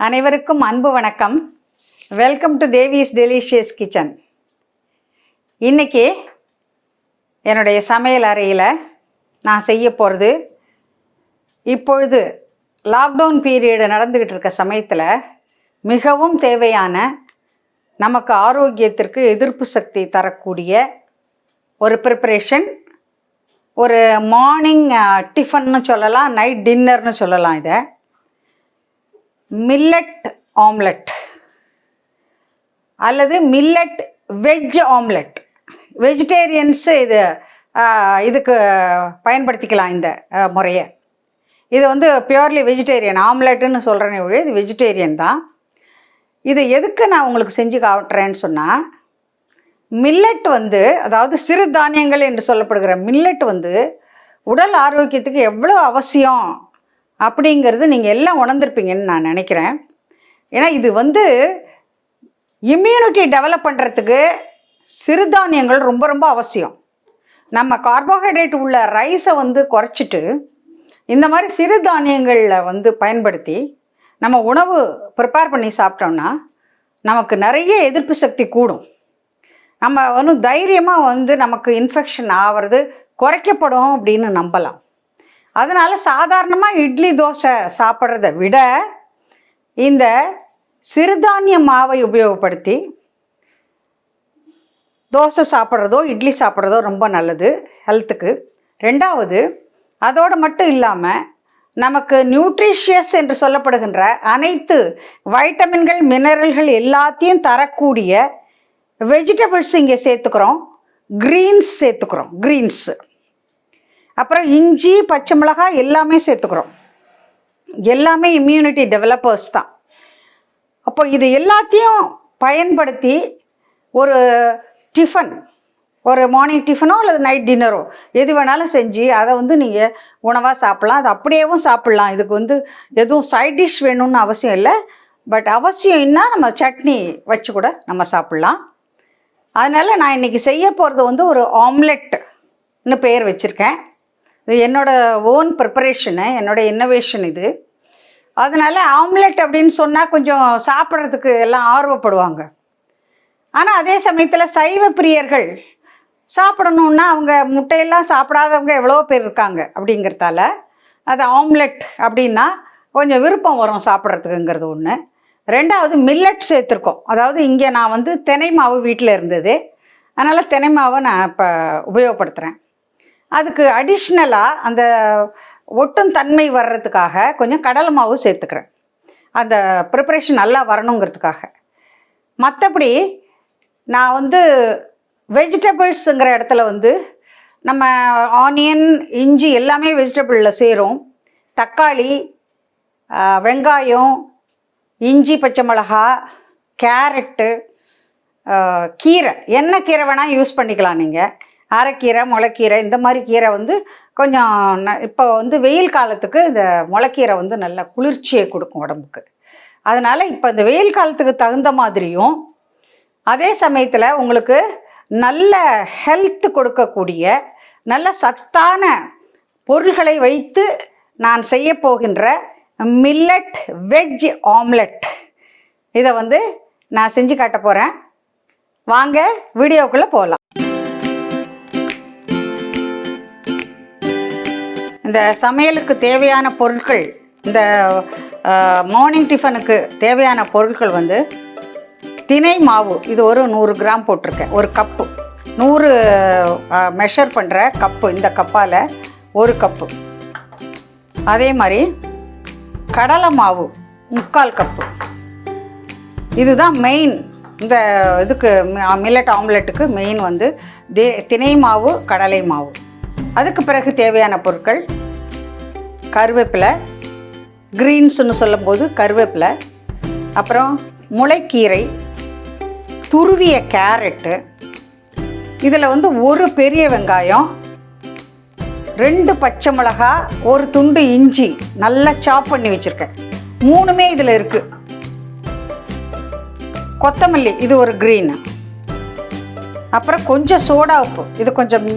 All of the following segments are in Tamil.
அனைவருக்கும் அன்பு வணக்கம். Welcome to Devi's delicious kitchen. இன்றைக்கி என்னுடைய சமையல் அறையில் நான் செய்ய போகிறது, இப்பொழுது லாக்டவுன் பீரியடு நடந்துக்கிட்டு இருக்க சமயத்தில் மிகவும் தேவையான, நமக்கு ஆரோக்கியத்திற்கு எதிர்ப்பு சக்தி தரக்கூடிய ஒரு ப்ரிப்பரேஷன். ஒரு மார்னிங் டிஃபன்னு சொல்லலாம், நைட் டின்னர்னு சொல்லலாம். இதை மில்லட் ஆம்லெட் அல்லது மில்லட் வெஜ் ஆம்லெட். வெஜிடேரியன்ஸு இதுக்கு பயன்படுத்திக்கலாம் இந்த முறையை. இது பியூர்லி வெஜிடேரியன் ஆம்லெட்டுன்னு சொல்கிறேனே ஒழிய இது வெஜிடேரியன் தான். இது எதுக்கு நான் உங்களுக்கு செஞ்சு காட்டுறேன்னு சொன்னால், மில்லட் அதாவது சிறு தானியங்கள் என்று சொல்லப்படுகிற மில்லட் உடல் ஆரோக்கியத்துக்கு எவ்வளோ அவசியம் அப்படிங்கிறது நீங்கள் எல்லாம் உணர்ந்திருப்பீங்கன்னு நான் நினைக்கிறேன். ஏன்னா இது இம்யூனிட்டி டெவலப் பண்ணுறதுக்கு சிறுதானியங்கள் ரொம்ப ரொம்ப அவசியம். நம்ம கார்போஹைட்ரேட் உள்ள ரைஸை குறைச்சிட்டு இந்த மாதிரி சிறுதானியங்களில் பயன்படுத்தி நம்ம உணவு ப்ரிப்பேர் பண்ணி சாப்பிட்டோம்னா நமக்கு நிறைய எதிர்ப்பு சக்தி கூடும். நம்ம தைரியமாக நமக்கு இன்ஃபெக்ஷன் ஆகிறது குறைக்கப்படும் அப்படின்னு நம்பலாம். அதனால் சாதாரணமாக இட்லி தோசை சாப்பிட்றத விட இந்த சிறுதானிய மாவை உபயோகப்படுத்தி தோசை சாப்பிட்றதோ இட்லி சாப்பிட்றதோ ரொம்ப நல்லது ஹெல்த்துக்கு. ரெண்டாவது, அதோடு மட்டும் இல்லாமல் நமக்கு நியூட்ரிஷியஸ் என்று சொல்லப்படுகின்ற அனைத்து வைட்டமின்கள் மினரல்கள் எல்லாத்தையும் தரக்கூடிய வெஜிடபிள்ஸ் இங்கே சேர்த்துக்கிறோம். க்ரீன்ஸ் சேர்த்துக்கிறோம், க்ரீன்ஸு. அப்புறம் இஞ்சி, பச்சை மிளகாய் எல்லாமே சேர்த்துக்கிறோம். எல்லாமே இம்யூனிட்டி டெவலப்பர்ஸ் தான். அப்போ இது எல்லாத்தையும் பயன்படுத்தி ஒரு டிஃபன், ஒரு மார்னிங் டிஃபனோ அல்லது நைட் டின்னரோ எது வேணாலும் செஞ்சு அதை நீங்கள் உணவாக சாப்பிட்லாம். அது அப்படியேவும் சாப்பிட்லாம். இதுக்கு எதுவும் சைட் டிஷ் வேணும்னு அவசியம் இல்லை. பட் அவசியம்னா நம்ம சட்னி வச்சு கூட நம்ம சாப்பிட்லாம். அதனால் நான் இன்றைக்கி செய்ய போகிறது ஒரு ஆம்லெட்னு பேர் வச்சுருக்கேன். இது என்னோடய ஓன் ப்ரிப்பரேஷனு, என்னோடய இன்னோவேஷன் இது. அதனால் ஆம்லெட் அப்படின்னு சொன்னால் கொஞ்சம் சாப்பிட்றதுக்கு எல்லாம் ஆர்வப்படுவாங்க. ஆனால் அதே சமயத்தில் சைவ பிரியர்கள் சாப்பிடணுன்னா அவங்க முட்டையெல்லாம் சாப்பிடாதவங்க எவ்வளோ பேர் இருக்காங்க. அப்படிங்கிறதால அது ஆம்லெட் அப்படின்னா கொஞ்சம் விருப்பம் வரும் சாப்பிட்றதுக்குங்கிறது ஒன்று. ரெண்டாவது, மில்லட் சேர்த்துருக்கோம். அதாவது இங்கே நான் தினை மாவு வீட்டில் இருந்தது, அதனால் தினை மாவை நான் இப்போ உபயோகப்படுத்துகிறேன். அதுக்கு அடிஷ்னலாக அந்த ஒட்டும் தன்மை வர்றதுக்காக கொஞ்சம் கடலை மாவு சேர்த்துக்கிறேன், அந்த ப்ரிப்பரேஷன் நல்லா வரணுங்கிறதுக்காக. மற்றபடி நான் வெஜிடபிள்ஸுங்கிற இடத்துல நம்ம ஆனியன், இஞ்சி எல்லாமே வெஜிடபிளில் சேரும். தக்காளி, வெங்காயம், இஞ்சி, பச்சை மிளகா, கேரட்டு, கீரை, என்ன கீரை வேணால் யூஸ் பண்ணிக்கலாம் நீங்கள். அரைக்கீரை, முளைக்கீரை, இந்த மாதிரி கீரை கொஞ்சம் இப்போ வெயில் காலத்துக்கு இந்த முளைக்கீரை நல்ல குளிர்ச்சியை கொடுக்கும் உடம்புக்கு. அதனால் இப்போ இந்த வெயில் காலத்துக்கு தகுந்த மாதிரியும் அதே சமயத்தில் உங்களுக்கு நல்ல ஹெல்த் கொடுக்கக்கூடிய நல்ல சத்தான பொருள்களை வைத்து நான் செய்ய போகின்ற மில்லட் வெஜ் ஆம்லெட் இதை நான் செஞ்சு காட்ட போகிறேன். வாங்க வீடியோக்குள்ளே போகலாம். இந்த சமையலுக்கு தேவையான பொருட்கள், இந்த மார்னிங் டிஃபனுக்கு தேவையான பொருட்கள் தினை மாவு. இது ஒரு 100 கிராம் போட்டிருக்கேன். ஒரு கப்பு, 100 மெஷர் பண்ணுற கப்பு, இந்த கப்பால் 1 கப்பு. அதே மாதிரி கடலை மாவு 3/4 கப்பு. இதுதான் மெயின் இந்த இதுக்கு, மில்லட் ஆம்லெட்டுக்கு மெயின் தினை மாவு, கடலை மாவு. அதுக்கு பிறகு தேவையான பொருட்கள் கருவேப்பிலை, க்ரீன்ஸுன்னு சொல்லும்போது கருவேப்பிலை, அப்புறம் முளைக்கீரை, துருவிய கேரட்டு, இதில் ஒரு பெரிய வெங்காயம், 2 பச்சை மிளகா, ஒரு துண்டு இஞ்சி நல்லா சாப் பண்ணி வச்சுருக்கேன். 3மே இதில் இருக்குது. கொத்தமல்லி, இது ஒரு க்ரீனு. அப்புறம் கொஞ்சம் சோடா உப்பு, இது கொஞ்சம்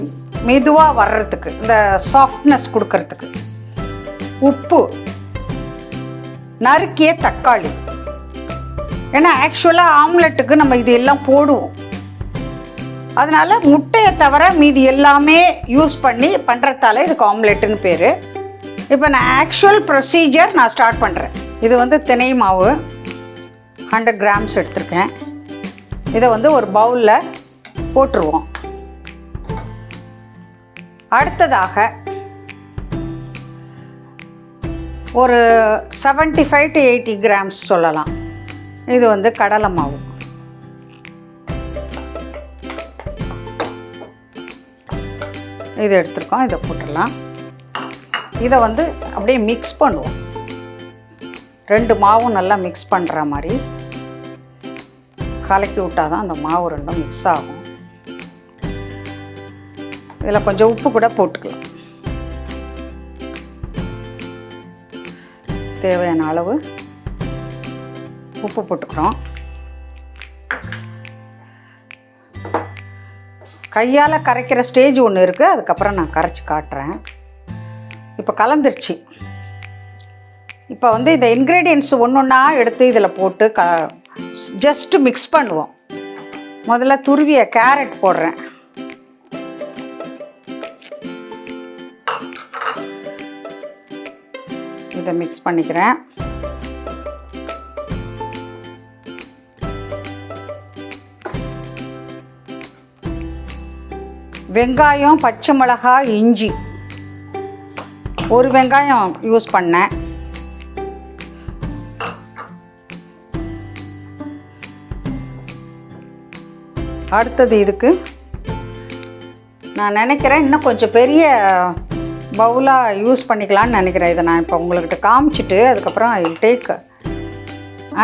மெதுவாக வர்றதுக்கு, இந்த சாஃப்ட்னஸ் கொடுக்கறதுக்கு. உப்பு, நறுக்கிய தக்காளி, ஏன்னா ஆக்சுவலாக ஆம்லெட்டுக்கு நம்ம இது எல்லாம் போடுவோம். அதனால் முட்டையை தவிர மீதி எல்லாமே யூஸ் பண்ணி பண்ணுறதால இதுக்கு ஆம்லெட்டுன்னு பேர். இப்போ நான் ஆக்சுவல் ப்ரொசீஜர் நான் ஸ்டார்ட் பண்ணுறேன். இது வந்து தினை மாவு 100 கிராம்ஸ் எடுத்திருக்கேன். இதை வந்து ஒரு பவுலில் போட்டுருவோம். அடுத்ததாக ஒரு 75 to 80 கிராம்ஸ் சொல்லலாம். இது வந்து கடலை மாவு. இது எடுத்துருக்கோம். இதை போட்டுடலாம். இதை வந்து அப்படியே மிக்ஸ் பண்ணுவோம். 2 மாவும் நல்லா மிக்ஸ் பண்ணுற மாதிரி கலக்கி விட்டால் தான் அந்த மாவு ரெண்டும் மிக்ஸ் ஆகும். இதில் கொஞ்சம் உப்பு கூட போட்டுக்கலாம். தேவையான அளவு உப்பு போட்டுக்கிறோம். கையால் கரைக்கிற ஸ்டேஜ் ஒன்று இருக்குது, அதுக்கப்புறம் நான் கரைச்சி காட்டுறேன். இப்போ கலந்துருச்சு. இப்போ வந்து இந்த இன்க்ரீடியன்ட்ஸ் ஒன்று ஒன்றா எடுத்து இதில் போட்டு ஜஸ்ட்டு மிக்ஸ் பண்ணுவோம். முதல்ல துருவிய கேரட் போடுறேன். இதை மிக்ஸ் பண்ணிக்கிறேன். வெங்காயம், பச்சை மிளகாய், இஞ்சி, ஒரு வெங்காயம் யூஸ் பண்ணேன். அடுத்தது இதுக்கு நான் நினைக்கிறேன் இன்னும் கொஞ்சம் பெரிய பவுலாக யூஸ் பண்ணிக்கலான்னு நினைக்கிறேன். இதை நான் இப்போ உங்கள்கிட்ட காமிச்சிட்டு அதுக்கப்புறம் I will take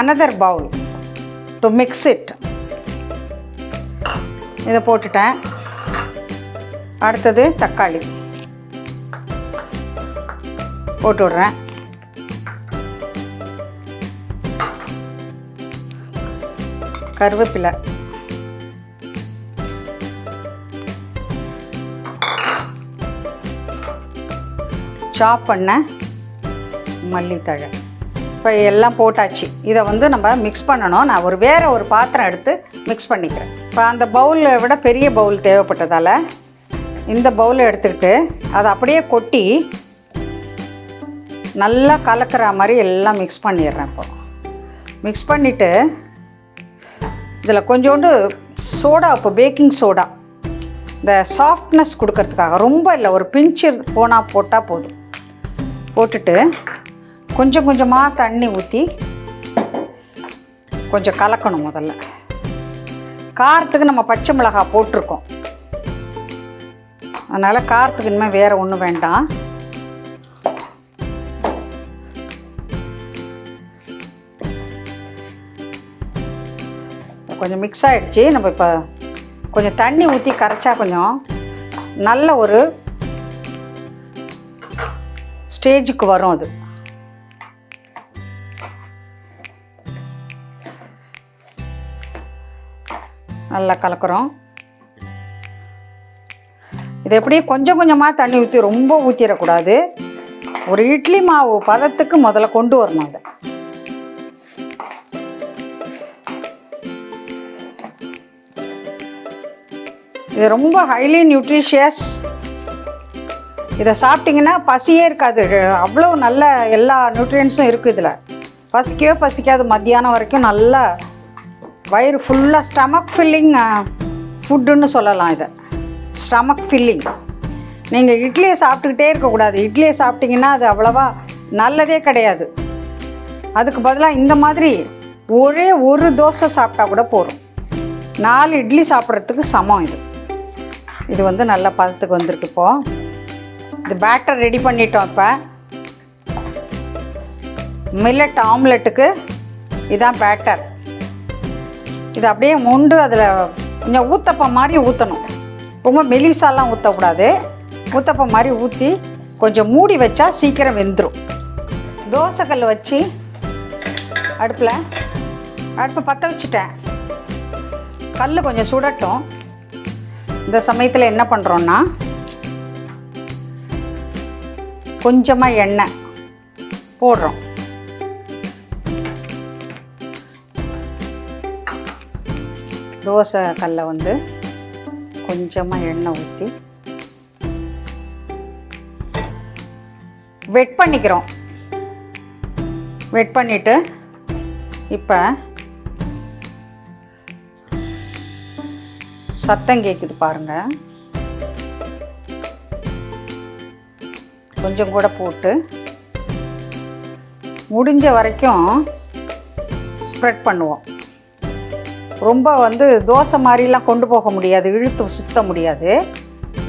another bowl to mix it. இதை போட்டுட்டேன். அடுத்தது தக்காளி போட்டு விட்றேன். கருவேப்பிலை, சாப் பண்ண மல்லித்தழை. இப்போ எல்லாம் போட்டாச்சு. இதை வந்து நம்ம மிக்ஸ் பண்ணணும். நான் வேறு ஒரு பாத்திரம் எடுத்து மிக்ஸ் பண்ணிக்கிறேன். இப்போ அந்த பவுலை விட பெரிய பவுல் தேவைப்பட்டதால் இந்த பவுலை எடுத்துக்கிட்டு அதை அப்படியே கொட்டி நல்லா கலக்கிற மாதிரி எல்லாம் மிக்ஸ் பண்ணிடுறேன். இப்போ மிக்ஸ் பண்ணிவிட்டு இதில் கொஞ்சோண்டு சோடா, இப்போ பேக்கிங் சோடா, இந்த சாஃப்ட்னஸ் கொடுக்கறதுக்காக, ரொம்ப இல்லை, ஒரு பிஞ்சு போட்டால் போதும். போட்டுட்டு கொஞ்சம் கொஞ்சமாக தண்ணி ஊற்றி கொஞ்சம் கலக்கணும். முதல்ல காரத்துக்கு நம்ம பச்சை மிளகாய் போட்டிருக்கோம், அதனால் காரத்துக்கு இனிமேல் வேறு ஒன்றும் வேண்டாம். கொஞ்சம் மிக்ஸ் ஆகிடுச்சு. நம்ம இப்போ கொஞ்சம் தண்ணி ஊற்றி கரைச்சா கொஞ்சம் நல்ல ஒரு ஸ்டேஜுக்கு வரும். அது நல்லா கலக்கிறோம். இது எப்படியே கொஞ்சம் கொஞ்சமாக தண்ணி ஊற்றி ரொம்ப ஊற்றிடக்கூடாது. ஒரு இட்லி மாவு பதத்துக்கு முதல்ல கொண்டு வரணும். அதை இது ரொம்ப ஹைலி நியூட்ரிஷியஸ். இதை சாப்பிட்டிங்கன்னா பசியே இருக்காது. அவ்வளோ நல்ல எல்லா நியூட்ரியன்ஸும் இருக்குது இதில். பசிக்கவே பசிக்காது. மத்தியானம் வரைக்கும் நல்லா வயிறு ஃபுல்லாக ஸ்டமக் ஃபில்லிங் ஃபுட்டுன்னு சொல்லலாம். இதை ஸ்டமக் ஃபில்லிங். நீங்கள் இட்லியை சாப்பிட்டுக்கிட்டே இருக்கக்கூடாது. இட்லியை சாப்பிட்டிங்கன்னா அது அவ்வளோவா நல்லதே கிடையாது. அதுக்கு பதிலாக இந்த மாதிரி ஒரே ஒரு தோசை சாப்பிட்டா கூட போதும். 4 இட்லி சாப்பிட்றதுக்கு சமம் இது. இது வந்து நல்ல பதத்துக்கு வந்திருக்கு. இப்போது இது பேட்டர் ரெடி பண்ணிட்டோம். இப்போ மில்லட் ஆம்லெட்டுக்கு இதான் பேட்டர். இது அப்படியே மொண்டு அதில் கொஞ்சம் ஊத்தப்பம் மாதிரி ஊற்றணும். ரொம்ப மெலிசாலாம் ஊற்றக்கூடாது. ஊத்தப்பம் மாதிரி ஊற்றி கொஞ்சம் மூடி வச்சா சீக்கிரம் வெந்துடும். தோசைக்கல் வச்சு அடுப்பு பற்ற வச்சுட்டேன். கல் கொஞ்சம் சுடட்டும். இந்த சமயத்தில் என்ன பண்ணுறோன்னா கொஞ்சமாக எண்ணெய் போடுறோம். தோசை கல்லை வந்து கொஞ்சமாக எண்ணெய் ஊற்றி வெட் பண்ணிக்கிறோம். வெட் பண்ணிவிட்டு இப்போ சத்தம் கேட்குது பாருங்கள். கொஞ்சம் கூட போட்டு முடிஞ்ச வரைக்கும் ஸ்ப்ரெட் பண்ணுவோம். ரொம்ப வந்து தோசை மாதிரிலாம் கொண்டு போக முடியாது, இழுத்து சுற்ற முடியாது.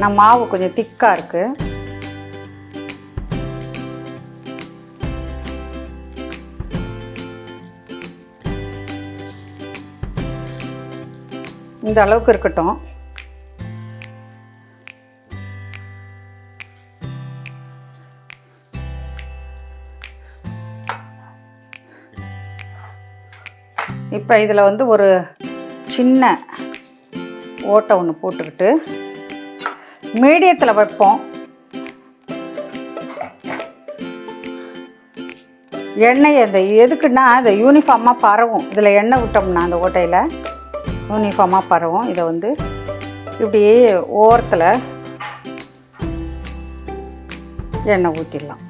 நம்ம மாவு கொஞ்சம் திக்காக இருக்குது. இந்த அளவுக்கு இருக்கட்டும். இப்போ இதில் வந்து ஒரு சின்ன ஓட்டை ஒன்று போட்டுக்கிட்டு மீடியத்தில் வைப்போம். எண்ணெய் அந்த எதுக்குன்னா அதை யூனிஃபார்மாக பரவும். இதில் எண்ணெய் விட்டோம்னா அந்த ஓட்டையில் யூனிஃபார்மாக பரவும். இதை வந்து இப்படியே ஓரத்தில் எண்ணெய் ஊற்றிடலாம்.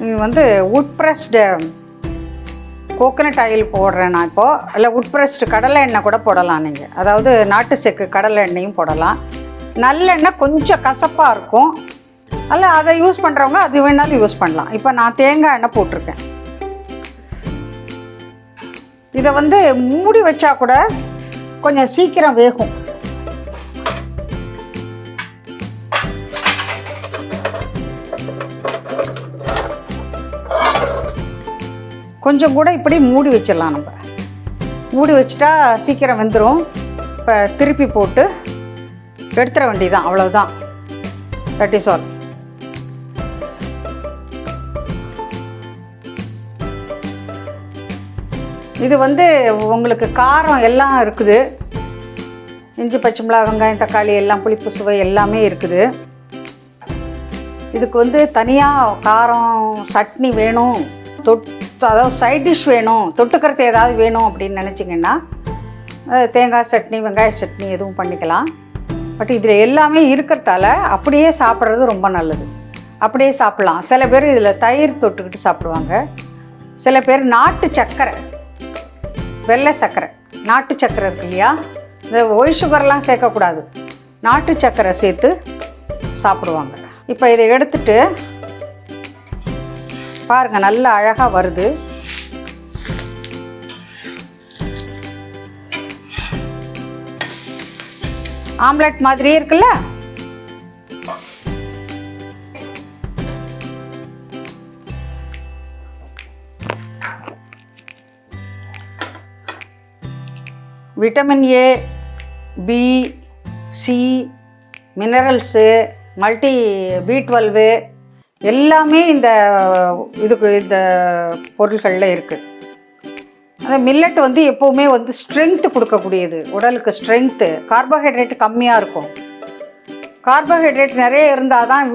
இது வந்து உட் ப்ரெஸ்டு கோகனட் ஆயில் போடுறேன் நான் இப்போது. இல்லை உட் ப்ரெஸ்டு கடலை எண்ணெய் கூட போடலாம் நீங்கள். அதாவது நாட்டு செக்கு கடலை எண்ணெயும் போடலாம். நல்லெண்ணெய் கொஞ்சம் கசப்பாக இருக்கும். அல்ல அதை யூஸ் பண்ணுறவங்க அது வேணாலும் யூஸ் பண்ணலாம். இப்போ நான் தேங்காய் எண்ணெய் போட்டிருக்கேன். இதை வந்து மூடி வச்சா கூட கொஞ்சம் சீக்கிரம் வேகும். கொஞ்சம் கூட இப்படி மூடி வச்சிடலாம். நம்ம மூடி வச்சுட்டா சீக்கிரம் வெந்துடும். இப்போ திருப்பி போட்டு எடுத்துட வேண்டியதுதான், அவ்வளோதான். That is all. இது வந்து உங்களுக்கு காரம் எல்லாம் இருக்குது. இஞ்சி பச்சை மிளகாய் வெங்காயம் தக்காளி எல்லாம் புளிப்பு சுவை எல்லாமே இருக்குது. இதுக்கு வந்து தனியாக காரம் சட்னி வேணும், அதாவது சைட் டிஷ் வேணும், தொட்டுக்கிறது ஏதாவது வேணும் அப்படின்னு நினச்சிங்கன்னா தேங்காய் சட்னி வெங்காய சட்னி எதுவும் பண்ணிக்கலாம். பட் இதில் எல்லாமே இருக்கிறதால அப்படியே சாப்பிட்றது ரொம்ப நல்லது. அப்படியே சாப்பிட்லாம். சில பேர் இதில் தயிர் தொட்டுக்கிட்டு சாப்பிடுவாங்க. சில பேர் நாட்டு சர்க்கரை, வெள்ளை சர்க்கரை, நாட்டு சர்க்கரை இருக்கு இல்லையா, இந்த ஒயிட் சுகர்லாம் சேர்க்கக்கூடாது, நாட்டு சர்க்கரை சேர்த்து சாப்பிடுவாங்க. இப்போ இதை எடுத்துட்டு பாருங்கள், நல்ல அழகாக வருது. ஆம்லெட் மாதிரியே இருக்குல்ல. Vitamin A, B, C, minerals, multi B12 எல்லாமே இந்த பொருள்களில் இருக்குது. அந்த மில்லட் வந்து எப்போவுமே வந்து ஸ்ட்ரென்த்து கொடுக்கக்கூடியது, உடலுக்கு ஸ்ட்ரென்த்து. கார்போஹைட்ரேட் கம்மியாக இருக்கும். கார்போஹைட்ரேட் நிறைய இருந்தால் தான்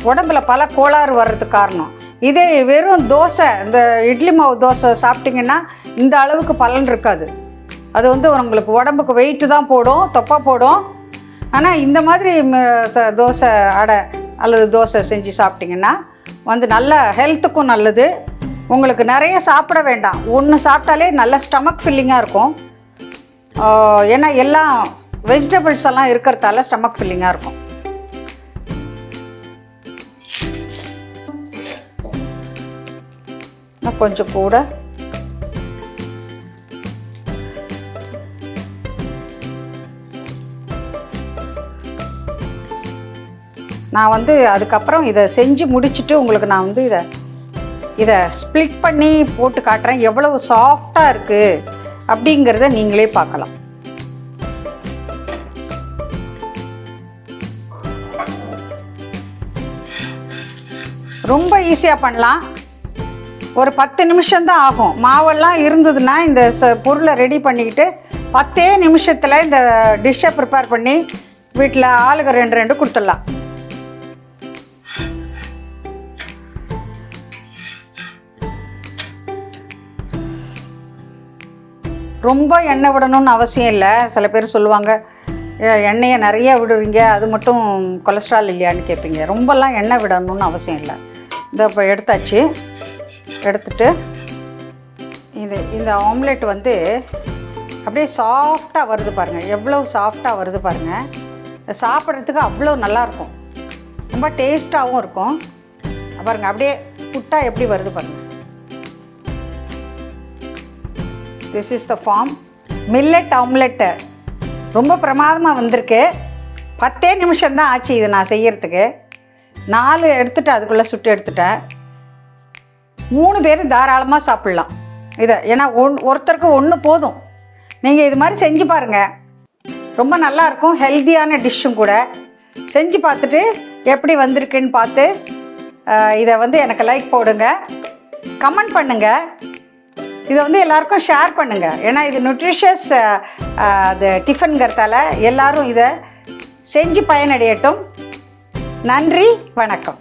உடம்புல பல கோளாறு வர்றதுக்கு காரணம். இதே வெறும் தோசை, இந்த இட்லி மாவு தோசை சாப்பிட்டிங்கன்னா இந்த அளவுக்கு பலன் இருக்காது. அது வந்து உங்களுக்கு உடம்புக்கு வெயிட்டு தான் போடும், தொப்பை போடும். ஆனால் இந்த மாதிரி தோசை அடை அல்லது தோசை செஞ்சு சாப்பிட்டிங்கன்னா வந்து நல்ல ஹெல்த்துக்கும் நல்லது. உங்களுக்கு நிறைய சாப்பிட வேண்டாம், ஒன்று சாப்பிட்டாலே நல்ல ஸ்டமக் ஃபில்லிங்காக இருக்கும். ஏன்னா எல்லாம் வெஜிடபிள்ஸ் எல்லாம் இருக்கிறதால ஸ்டமக் ஃபில்லிங்காக இருக்கும். கொஞ்சம் கூட நான் வந்து அதுக்கப்புறம் இதை செஞ்சு முடிச்சுட்டு உங்களுக்கு நான் வந்து இதை ஸ்ப்ளிட் பண்ணி போட்டு காட்டுறேன். எவ்வளவு சாஃப்டாக இருக்குது அப்படிங்கிறத நீங்களே பார்க்கலாம். ரொம்ப ஈஸியாக பண்ணலாம். ஒரு 10 நிமிஷம்தான் ஆகும். மாவெல்லாம் இருந்ததுன்னா இந்த பொருளை ரெடி பண்ணிக்கிட்டு 10 நிமிஷத்தில் இந்த டிஷ்ஷை ப்ரிப்பேர் பண்ணி வீட்டில் ஆளுக்கு 2 கொடுத்துடலாம். ரொம்ப எண்ணெய் விடணும்னு அவசியம் இல்லை. சில பேர் சொல்லுவாங்க எண்ணெயை நிறைய விடுவீங்க, அது மட்டும் கொலஸ்ட்ரால் இல்லையான்னு கேட்பீங்க. ரொம்பலாம் எண்ணெய் விடணும்னு அவசியம் இல்லை. இந்த இப்போ எடுத்தாச்சு. எடுத்துட்டு இந்த ஆம்லெட் வந்து அப்படியே சாஃப்டாக வருது பாருங்கள், எவ்வளோ சாஃப்டாக வருது பாருங்கள். சாப்பிட்றதுக்கு அவ்வளோ நல்லாயிருக்கும், ரொம்ப டேஸ்ட்டாகவும் இருக்கும். பாருங்கள் அப்படியே புட்டாக எப்படி வருது பாருங்கள். This is the form. Millet omelette ரொம்ப பிரமாதமாக வந்திருக்கு. 10 நிமிஷம்தான் ஆச்சு இதை நான் செய்யறதுக்கு. 4 எடுத்துகிட்டு அதுக்குள்ளே சுட்டு எடுத்துட்டேன். 3 பேர் தாராளமாக சாப்பிட்லாம் இதை. ஏன்னா ஒருத்தருக்கு 1 போதும். நீங்கள் இது மாதிரி செஞ்சு பாருங்கள், ரொம்ப நல்லாயிருக்கும். ஹெல்த்தியான டிஷ்ஷும் கூட. செஞ்சு பார்த்துட்டு எப்படி வந்திருக்குன்னு பார்த்து இதை வந்து எனக்கு லைக் போடுங்க, கமெண்ட் பண்ணுங்கள். இதை வந்து எல்லாருக்கும் ஷேர் பண்ணுங்கள். ஏன்னா இது நியூட்ரிஷியஸ் அது டிஃபனுங்கிறதால எல்லோரும் இதை செஞ்சு பயனடையட்டும். நன்றி, வணக்கம்.